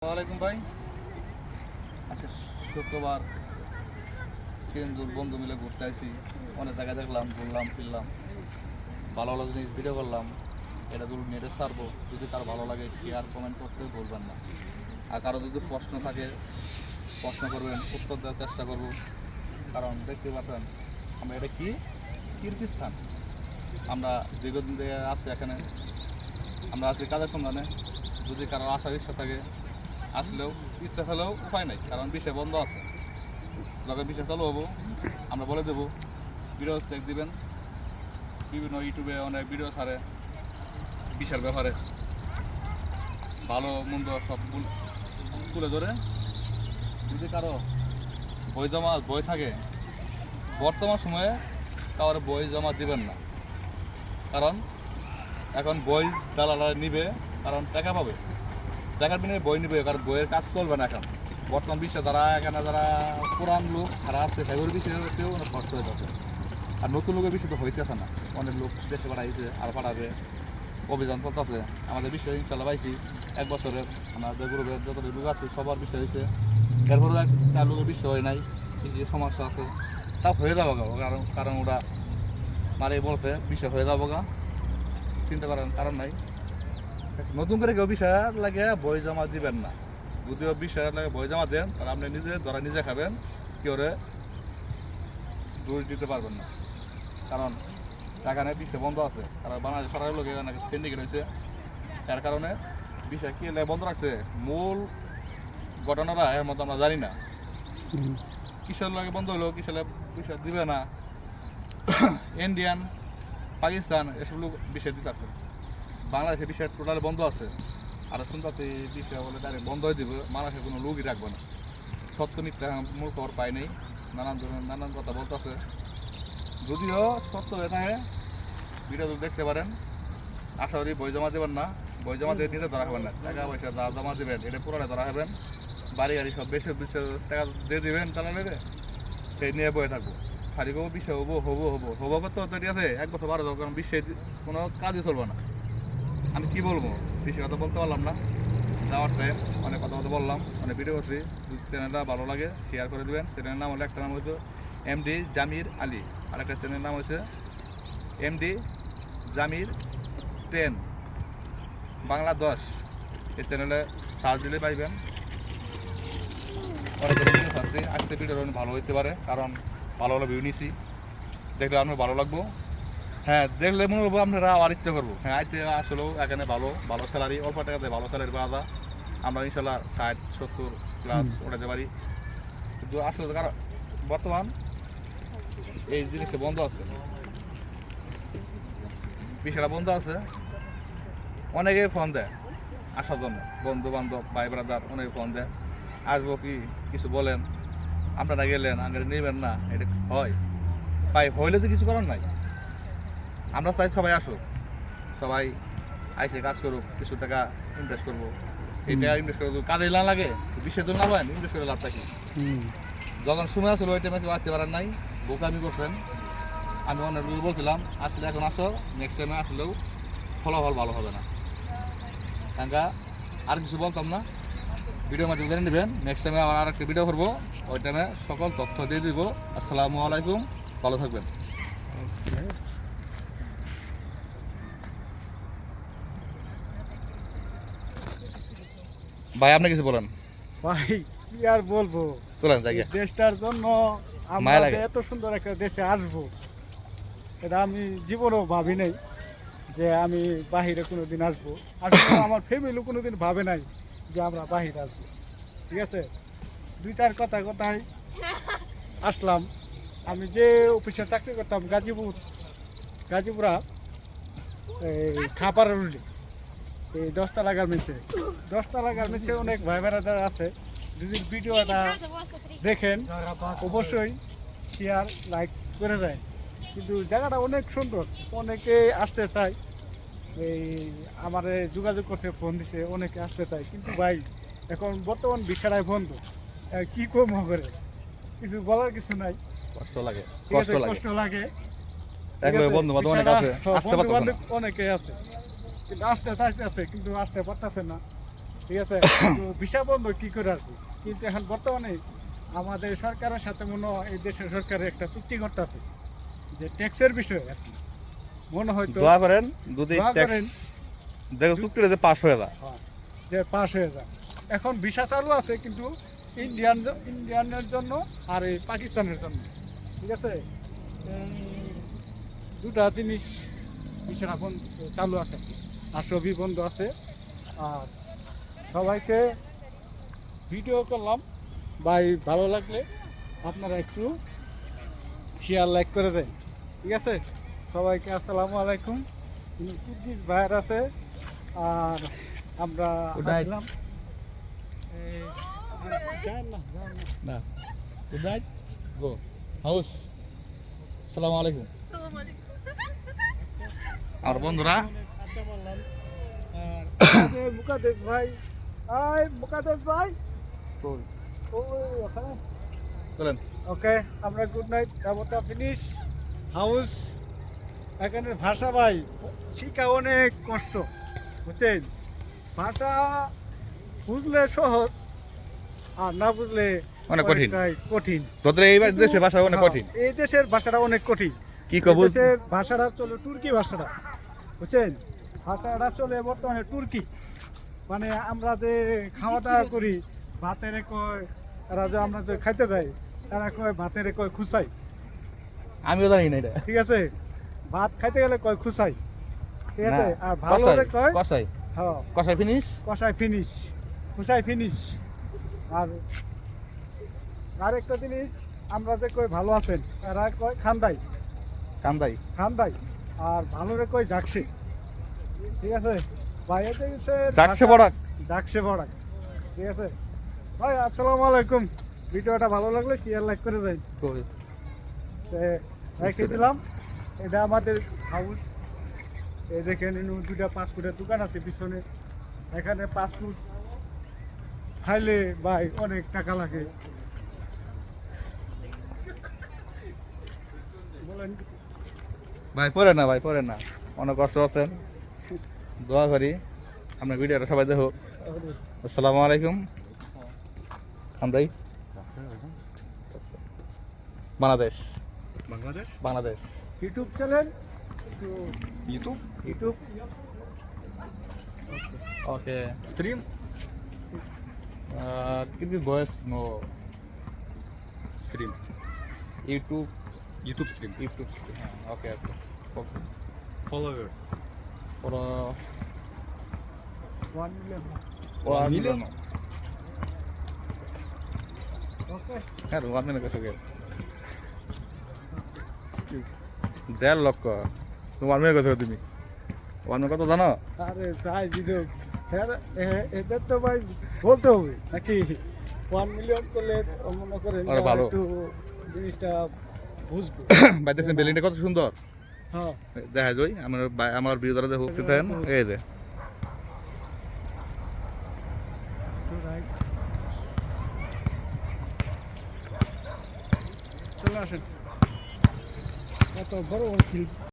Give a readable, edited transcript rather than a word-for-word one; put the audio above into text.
ওয়ালাইকুম ভাই। আচ্ছা, শুক্রবার 3 জন বন্ধু মিলে ঘুরতে আসি। অনেক জায়গায় দেখলাম, ঘুরলাম ফিরলাম, ভালো ভালো জিনিস ভিডিও করলাম। এটা নেটে ছাড়বো, যদি কারো ভালো লাগে শেয়ার কমেন্ট করতে বলবেন না। আর কারো যদি প্রশ্ন থাকে প্রশ্ন করবেন, উত্তর দেওয়ার চেষ্টা করব। কারণ দেখতে পাচ্ছেন আমরা এটা কি কিরগিজস্তান, আমরা দীর্ঘদিন থেকে আছি এখানে। আমরা আছি কাজের সন্ধানে। যদি কারো আসার ইচ্ছা থাকে আসলেও, ইচ্ছা থাকলেও উপায় নাই, কারণ বিষয় বন্ধ আছে। যখন বিষয় চালু হবো আমরা বলে দেবো, ভিডিও চেক দিবেন। বিভিন্ন ইউটিউবে অনেক ভিডিও ছাড়ে বিষয়ের ব্যাপারে, ভালো মন্দ সব তুলে ধরে। যদি কারো বই থাকে, বর্তমান সময়ে কারোর বই জমা দিবেন না। কারণ এখন বই দালালরা নিবে, কারণ টাকা পাবে, টাকার বিনিময়ে বই নিবে, কারণ বইয়ের কাজ চলবে না এখন। বর্তমান বিশ্বে এখানে যারা পুরান লোক যারা আছে সেগুলোর বিষয়েও অনেক কষ্ট হয়ে যাচ্ছে। আর নতুন লোকের বিষয় তো হইতেছে না। অনেক লোক দেশে পাঠাইছে আর পাঠাবে, অভিযান চলতেছে। আমাদের বিষয় ইনশাল্লাহ পাইছি 1 বছরের। আমাদের গ্রুপের যত লোক আছে সবার বিষয় হয়েছে। এরপরেও একটা লোকের বিষয় হয় নাই, এই যে সমস্যা আছে তা হয়ে যাবো গা। কারণ ওরা মারে বলছে বিষয় হয়ে যাবো গা, চিন্তা করার কারণ নাই। নতুন করে কেউ বিষয় লাগে বই জমা দিবেন না। যদিও বিষয় লাগে বই জমা দেন, তাহলে আপনি নিজে খাবেন, কেউ দোষ দিতে পারবেন না। কারণ এখানে বিষয় বন্ধ আছে, কারণ বাংলাদেশ সরকারের লোক এখানে সিন্ডিকেট হয়েছে। তার কারণে বিষয় কি বন্ধ রাখছে, মূল ঘটনাটা এর মতো আমরা জানি না। কিসের লাগে বন্ধ হলো, কিসের বিষয় দিবে না। ইন্ডিয়ান, পাকিস্তান এসব লোক বিষয় দিতে আছে। বাংলাদেশের বিষয় টোটালি বন্ধ আছে। আর শুনতে বিষয় বলে ডাইরেক্ট বন্ধ হয়ে দিবে, বাংলাদেশের কোনো লোকই রাখবে না। সত্য মিথ্যা মূল খবর পাই নেই, নানান কথা বলতেছে। যদিও সত্য হয়ে থাকে ভিডিও দেখতে পারেন। আশা করি বই জমা দেবেন না, বই জমা দিয়ে নিজে ধরা হবেন না। টাকা পয়সা যা জমা দেবেন এটা পুরোটা ধরা হবেন। বাড়ি গাড়ি সব বেশি টাকা দিয়ে দেবেন, টানা নেবে সেই নিয়ে বয়ে থাকবো। খালি করবো বিষয় হবো করতে তৈরি আছে 1 বছর 12 যাবো, কারণ বিশ্বে কোনো কাজই চলবে না। আমি কি বলবো, বেশি কথা বলতে পারলাম না। যাওয়ার টাইম অনেক কথা বললাম, অনেক ভিডিও করছি। যদি চ্যানেলটা ভালো লাগে শেয়ার করে দেবেন। চ্যানেলের নাম হলো, একটা নাম হচ্ছে এমডি জামির আলী, আর একটা চ্যানেলের নাম হচ্ছে এমডি জামির 10 বাংলা 10। এই চ্যানেলে সার্চ দিলে পাইবেন। অনেক ভিডিও আছে, আজকে ভিডিওটা অনেক ভালো হইতে পারে, কারণ ভালো ভালো ভিউ নিছি। দেখলে আপনার ভালো লাগবো। হ্যাঁ, দেখলে মনে করবো আপনারা আবার ইচ্ছা করবো। হ্যাঁ, আইতে আসলেও এখানে ভালো স্যালারি, অল্প টাকাতে ভালো স্যালারি পাওয়া যায়। আমরা ইনশাল্লাহ 60-70 প্লাস ওঠাতে পারি। কিন্তু আসলে কারণ বর্তমান এই জিনিসটা বন্ধ আছে, বিষয়টা বন্ধ আছে। অনেকে ফোন দেয় আসার জন্য, বন্ধু বান্ধব ভাই ব্রাদার অনেকে ফোন দেয়, আসবো কি কিছু বলেন, আপনারা গেলেন আগে নেবেন না। এটা হয় ভাই, হইলে তো কিছু করার নাই। আমরা চাই সবাই আসুক, সবাই আইসে কাজ করুক, কিছু টাকা ইনভেস্ট করবো। এই টাকা ইনভেস্ট করে কাজে না লাগে, বিশ্বের জন্য লাভ হয় না, ইনভেস্ট করে লাভ থাকি। যখন সময় আসলো ওই টাইমে কেউ আসতে পারেন নাই, বোকামি করছেন। আমি অনেক বলছিলাম আসলে এখন আসো, নেক্সট টাইমে আসলেও ফলাফল ভালো হবে না। কারণ আর কিছু বলতাম না, ভিডিও মাধ্যমে জেনে নেবেন। নেক্সট টাইমে আবার আরেকটা ভিডিও করবো, ওই টাইমে সকল তথ্য দিয়ে দিব। আসসালামু আলাইকুম, ভালো থাকবেন। ভাই আপনি কিছু বলেন। ভাই কি আর বলবো, বলেন জায়গা দেশটার জন্য আমরা যে এত সুন্দর একটা দেশে আসবো, এটা আমি জীবনেও ভাবি নাই যে আমি বাহিরে কোনোদিন আসবো। আসলে আমার ফ্যামিলি কোনোদিন ভাবে নাই যে আমরা বাহিরে আসবো। ঠিক আছে, 2-4 কথায় আসলাম। আমি যে অফিসে চাকরি করতাম গাজীপুরা, এই খাপাড়ার উল্লি, এই 10তলা গার্মেন্টসে অনেক ভাই বেড়াদার আছে। যদি ভিডিওটা দেখেন অবশ্যই শেয়ার লাইক করে যায়। কিন্তু জায়গাটা অনেক সুন্দর, অনেকে আসতে চায়। এই আমার যোগাযোগ করছে, ফোন দিছে, অনেকে আসতে চায়। কিন্তু ভাই এখন বর্তমান বিষয়টাই বন্ধ। কি কম করে কিছু বলার কিছু নাই। কষ্ট লাগে, ঠিক আছে, কষ্ট লাগে। বন্ধু বান্ধব অনেক আছে, অনেকে আছে কিন্তু আসতে চাইতেছে, কিন্তু আসতে পারতেছে না। ঠিক আছে তো ভিসা বন্ধ কি করে আসবে কিন্তু এখন বর্তমানে আমাদের সরকারের সাথে মনে হয় এই দেশের সরকারের একটা চুক্তি করতেছে যে ট্যাক্সের বিষয়ে আর কি মনে হয়তো দোয়া করেন যদি দোয়া ট্যাক্স করেন দেখো চুক্তিটা যে পাস হয়ে যায়। হ্যাঁ, যে পাস হয়ে যায় এখন ভিসা চালু আছে কিন্তু ইন্ডিয়ানের জন্য আর এই পাকিস্তানের জন্য ঠিক আছে এই দুটা জিনিস ভিসা এখন চালু আছে আর সবই বন্ধ আছে আর সবাইকে ভিডিও করলাম ভাই ভালো লাগলে আপনারা একটু শেয়ার লাইক করে দেন ঠিক আছে সবাইকে আসসালামু আলাইকুম তুর্কিশ ভাইয়ার আছে আর আমরা Good night. আসলাম যান না না গুড নাইট গো হাউস আসসালামু আলাইকুম আর বন্ধুরা আড্ডা মারলাম আর মুকাদ্দেস ভাই মুকাদ্দেস ভাই ওই ওখানে চলেন ওকে আমরা গুড নাইট ব্যবতা ফিনিশ হাউস এখানের ভাষা ভাই শিখা অনেক কষ্ট বুঝছেন ভাষা বুঝলে সহজ আর না বুঝলে অনেক কঠিন। অনেকটাই কঠিন তোদের এই দেশের ভাষা অনেক কঠিন হ্যাঁ, এই দেশের ভাষাটা অনেক কঠিন কি এই কব দেশের ভাষাটা চলে তুর্কি ভাষাটা বুঝছেন ভাষাটা চলে বর্তমানে তুর্কি মানে আমরা যে খাওয়া দাওয়া করি ভাতের কয় তারা যে আমরা যে খাইতে যাই তারা কয় ভাতের কয় খুসাই আমিও জানি না এটা ঠিক আছে ভাত খাইতে গেলে কয় খুসাই ঠিক আছে না, আর ভালো হলে কয় কষাই হ্যাঁ কষাই ফিনিশ কষাই ফিনিশ খুসাই ফিনিশ আর আরেকটা জিনিস আমরা যে কই ভালো আছেন এরা কয় খান্দাই কান্দাই খান্দাই আর ভালো রে কয় জাকসে ঠিক আছে ভাই এতে গেছে যাচ্ছে বড়াক জাকসে বড়াক ঠিক আছে ভাই আসসালামু আলাইকুম ভিডিওটা ভালো লাগলে শেয়ার লাইক করে দেন রেখে দিলাম এটা আমাদের হাউস এই দেখেন দুটা পাসপোর্টের দোকান আছে পিছনে এখানে পাসপোর্ট খাইলে ভাই অনেক টাকা লাগে বলেন কিছু। ভাই পড়েন না অনেক কষ্ট আছেন দোয়া করি আপনার ভিডিওটা সবাই দেখো আসসালামু আলাইকুম আমরাই Bangladesh Bangladesh Bangladesh YouTube channel YouTube YouTube okay stream Kirghiz voice no Stream. YouTube YouTube stream. stream. Okay. Follower. For 1 million 1 million. ওকে হ্যাঁ 1 million কত গেল 1.5 লক্ষ তুমি 1 million কত তুমি 1 million কত জানো আরে যাই ভিডিও হ্যাঁ এদের তো ভাই বলতে হবে নাকি 1 মিলিয়ন করলে মনে করেন আরে ভালো। একটু জিনিসটা বুঝবো ভাই দেখেন বিল্ডিংটা কত সুন্দর হ্যাঁ দেখা যায় আমার ভিডিওটা দেখো দেখেন এই যে তো রাইট চলে আসেন কত বড় ফিল্ড